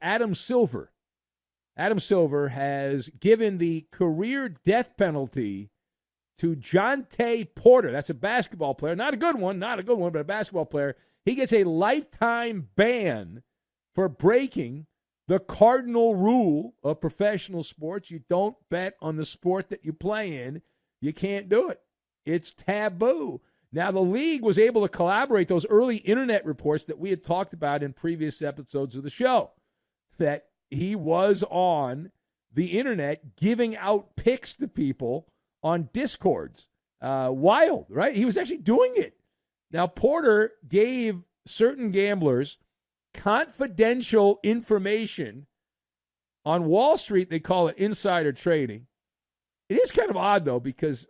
Adam Silver. Adam Silver has given the career death penalty to Jontay Porter. That's a basketball player. Not a good one, but a basketball player. He gets a lifetime ban for breaking the cardinal rule of professional sports. You don't bet on the sport that you play in. You can't do it. It's taboo. Now, the league was able to collaborate those early internet reports that we had talked about in previous episodes of the show, that he was on the internet giving out picks to people on Discords. Wild, right? He was actually doing it. Now, Porter gave certain gamblers confidential information on Wall Street. They call it insider trading. It is kind of odd, though, because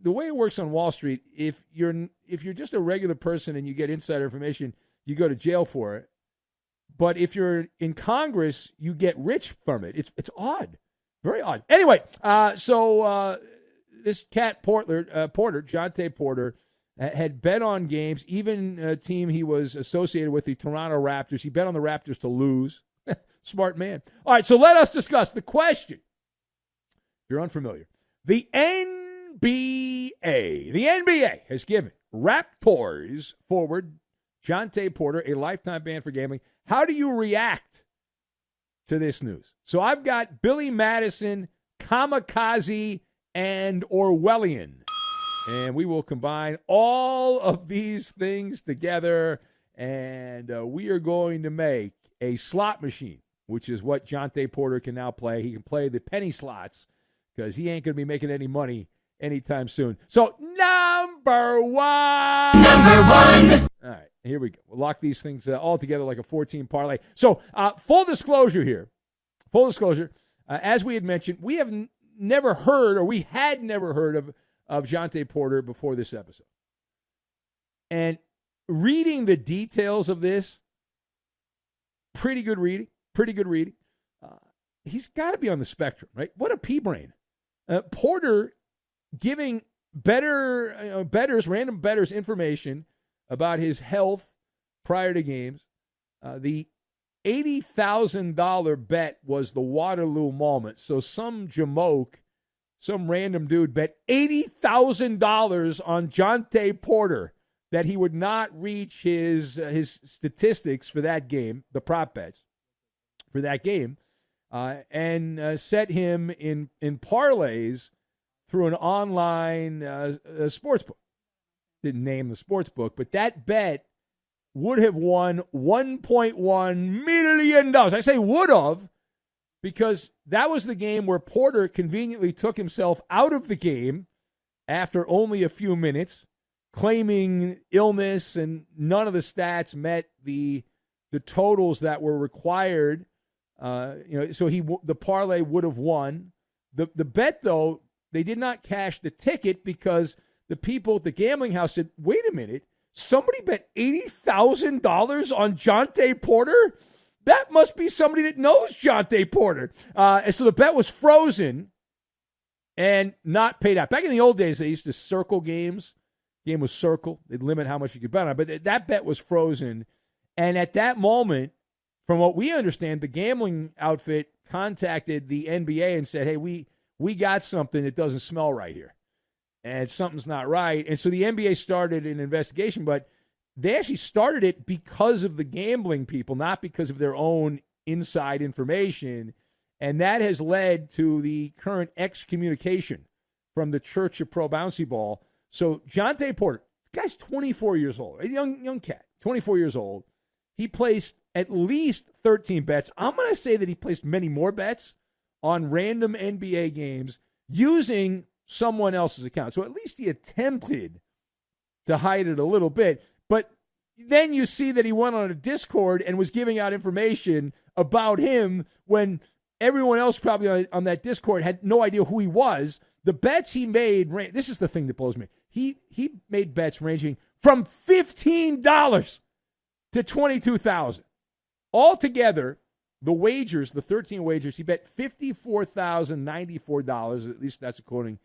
the way it works on Wall Street, if you're just a regular person and you get insider information, you go to jail for it. But if you're in Congress, you get rich from it. It's odd, very odd. Anyway, so this cat Porter, Jontay Porter, had bet on games, even a team he was associated with, the Toronto Raptors. He bet on the Raptors to lose. Smart man. All right, so let us discuss the question. If you're unfamiliar, the NBA has given Raptors forward Jontay Porter a lifetime ban for gambling. How do you react to this news? So I've got Billy Madison, Kamikaze, and Orwellian. And we will combine all of these things together, and we are going to make a slot machine, which is what Jontay Porter can now play. He can play the penny slots because he ain't going to be making any money anytime soon. So, number one. All right, here we go. We'll lock these things all together like a 14 parlay. So, full disclosure here. Full disclosure. As we had mentioned, we have never heard, or we had never heard of Jontay Porter before this episode. And reading the details of this, pretty good reading. He's got to be on the spectrum, right? What a pea-brain. Porter giving random bettors information about his health prior to games. The $80,000 bet was the Waterloo moment. So some jamoke, some random dude bet $80,000 on Jontay Porter that he would not reach his statistics for that game, the prop bets for that game, and set him in parlays through an online sports book. Didn't name the sports book, but that bet would have won $1.1 million. I say would have because that was the game where Porter conveniently took himself out of the game after only a few minutes, claiming illness, and none of the stats met the totals that were required. So the parlay would have won. The bet, though, they did not cash the ticket because the people at the gambling house said, wait a minute, somebody bet $80,000 on Jontay Porter? That must be somebody that knows Jontay Porter. And so the bet was frozen and not paid out. Back in the old days, they used to circle games. Game was circle. They'd limit how much you could bet on. But that bet was frozen. And at that moment, from what we understand, the gambling outfit contacted the NBA and said, hey, we got something that doesn't smell right here. And something's not right. And so the NBA started an investigation, but they actually started it because of the gambling people, not because of their own inside information. And that has led to the current excommunication from the Church of Pro Bouncy Ball. So Jontay Porter, the guy's 24 years old, a young cat, 24 years old. He placed at least 13 bets. I'm going to say that he placed many more bets on random NBA games using someone else's account. So at least he attempted to hide it a little bit. But then you see that he went on a Discord and was giving out information about him when everyone else probably on that Discord had no idea who he was. The bets he made, this is the thing that blows me. He made bets ranging from $15 to $22,000. Altogether, the wagers, the 13 wagers, he bet $54,094. At least that's according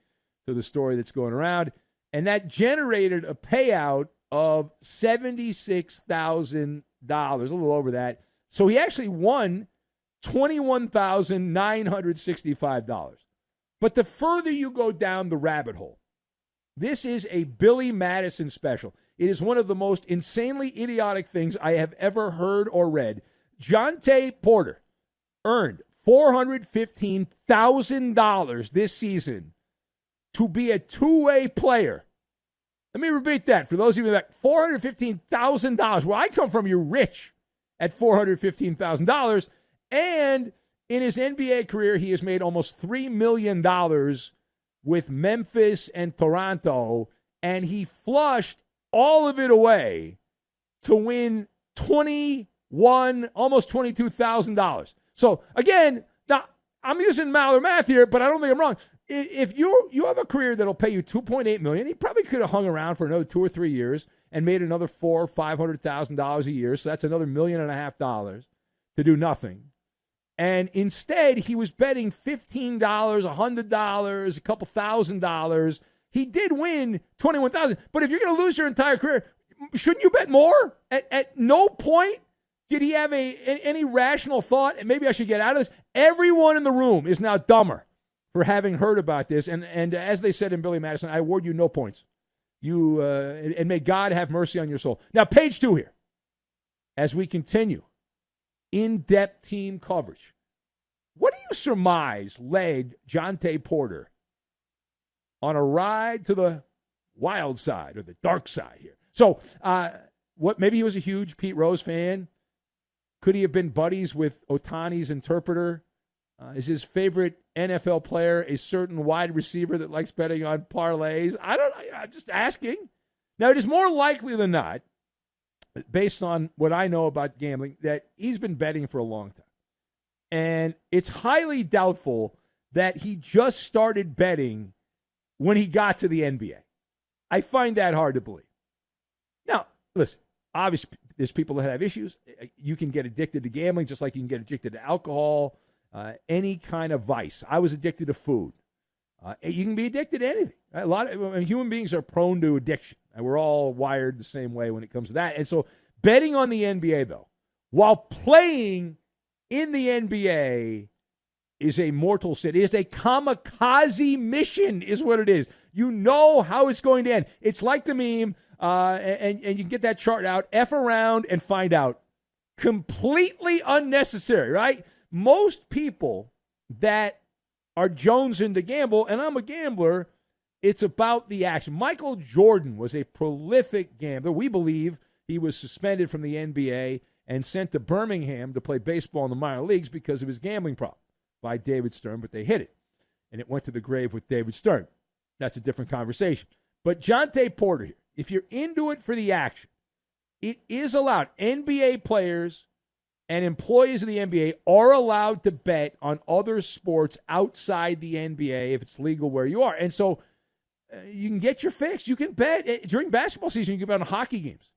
to the story that's going around. And that generated a payout of $76,000, a little over that. So he actually won $21,965. But the further you go down the rabbit hole, this is a Billy Madison special. It is one of the most insanely idiotic things I have ever heard or read. Jontay Porter earned $415,000 this season to be a two-way player. Let me repeat that for those of you that $415,000. Where I come from, you're rich at $415,000. And in his NBA career, he has made almost $3 million with Memphis and Toronto, and he flushed all of it away to win almost $22,000. So, again, now I'm using Maller math here, but I don't think I'm wrong. If you have a career that'll pay you $2.8 million, he probably could have hung around for another 2 or 3 years and made another $400,000 or $500,000 a year. So that's another $1.5 million to do nothing. And instead, he was betting $15, $100, a couple $1,000. He did win $21,000. But if you're going to lose your entire career, shouldn't you bet more? At no point did he have any rational thought, and maybe I should get out of this. Everyone in the room is now dumber for having heard about this. And as they said in Billy Madison, I award you no points. And may God have mercy on your soul. Now, page 2 here, as we continue. In-depth team coverage. What do you surmise led Jontay Porter on a ride to the wild side or the dark side here? So, maybe he was a huge Pete Rose fan. Could he have been buddies with Ohtani's interpreter? Is his favorite NFL player a certain wide receiver that likes betting on parlays? I'm just asking. Now, it is more likely than not, based on what I know about gambling, that he's been betting for a long time. And it's highly doubtful that he just started betting when he got to the NBA. I find that hard to believe. Now, listen, obviously, there's people that have issues. You can get addicted to gambling just like you can get addicted to alcohol, any kind of vice. I was addicted to food. You can be addicted to anything. Right? Human beings are prone to addiction. And we're all wired the same way when it comes to that. And so betting on the NBA, though, while playing in the NBA is a mortal sin. It is a kamikaze mission is what it is. You know how it's going to end. It's like the meme, and you can get that chart out, F around and find out. Completely unnecessary, right? Most people that are jonesing to gamble, and I'm a gambler, it's about the action. Michael Jordan was a prolific gambler. We believe he was suspended from the NBA and sent to Birmingham to play baseball in the minor leagues because of his gambling problem by David Stern, but they hit it. And it went to the grave with David Stern. That's a different conversation. But Jontay Porter here, if you're into it for the action, it is allowed. NBA players and employees of the NBA are allowed to bet on other sports outside the NBA if it's legal where you are. And so you can get your fix. You can bet during basketball season. You can bet on hockey games.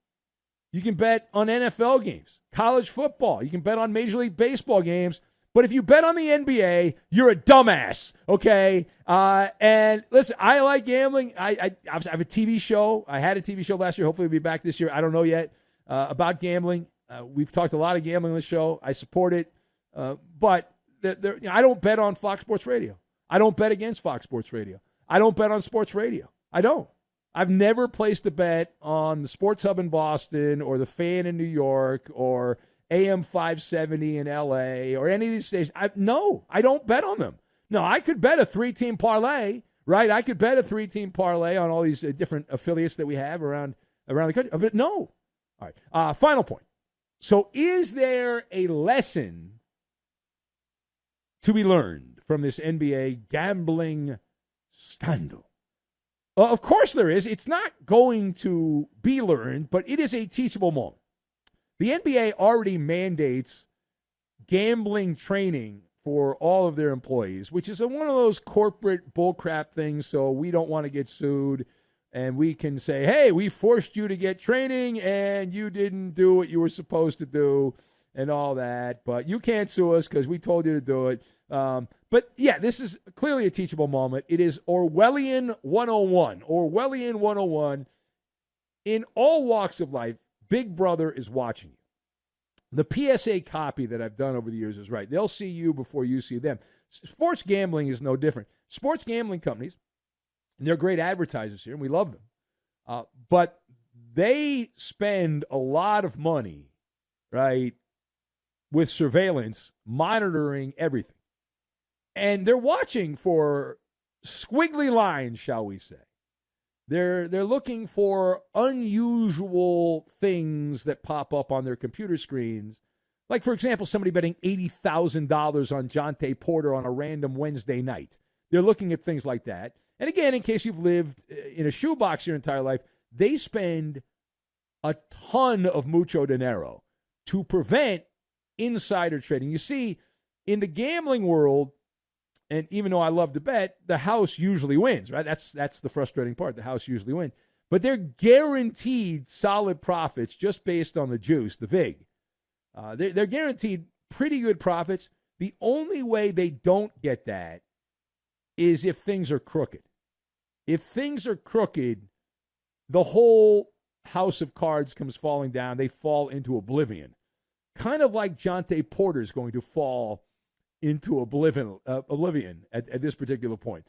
You can bet on NFL games, college football. You can bet on Major League Baseball games. But if you bet on the NBA, you're a dumbass, okay? And listen, I like gambling. I have a TV show. I had a TV show last year. Hopefully it'll be back this year. I don't know yet about gambling. We've talked a lot of gambling on the show. I support it. But I don't bet on Fox Sports Radio. I don't bet against Fox Sports Radio. I don't bet on sports radio. I don't. I've never placed a bet on the Sports Hub in Boston or the Fan in New York or AM 570 in L.A. or any of these stations. No, I don't bet on them. No, I could bet a 3-team parlay, right? I could bet a 3-team parlay on all these different affiliates that we have around the country. But no. All right, final point. So is there a lesson to be learned from this NBA gambling scandal? Well, of course there is. It's not going to be learned, but it is a teachable moment. The NBA already mandates gambling training for all of their employees, which is one of those corporate bullcrap things, so we don't want to get sued, and we can say, hey, we forced you to get training, and you didn't do what you were supposed to do, and all that, but you can't sue us because we told you to do it. But, yeah, this is clearly a teachable moment. It is Orwellian 101. Orwellian 101. In all walks of life, Big Brother is watching you. The PSA copy that I've done over the years is right. They'll see you before you see them. Sports gambling is no different. Sports gambling companies, and they're great advertisers here, and we love them. But they spend a lot of money, right, with surveillance, monitoring everything. And they're watching for squiggly lines, shall we say. They're looking for unusual things that pop up on their computer screens. Like, for example, somebody betting $80,000 on Jontay Porter on a random Wednesday night. They're looking at things like that. And again, in case you've lived in a shoebox your entire life, they spend a ton of mucho dinero to prevent insider trading. You see, in the gambling world, and even though I love to bet, the house usually wins, right? That's the frustrating part. The house usually wins. But they're guaranteed solid profits just based on the juice, the VIG. They're guaranteed pretty good profits. The only way they don't get that is if things are crooked. If things are crooked, the whole house of cards comes falling down. They fall into oblivion. Kind of like Jontay Porter's going to fall into oblivion at this particular point.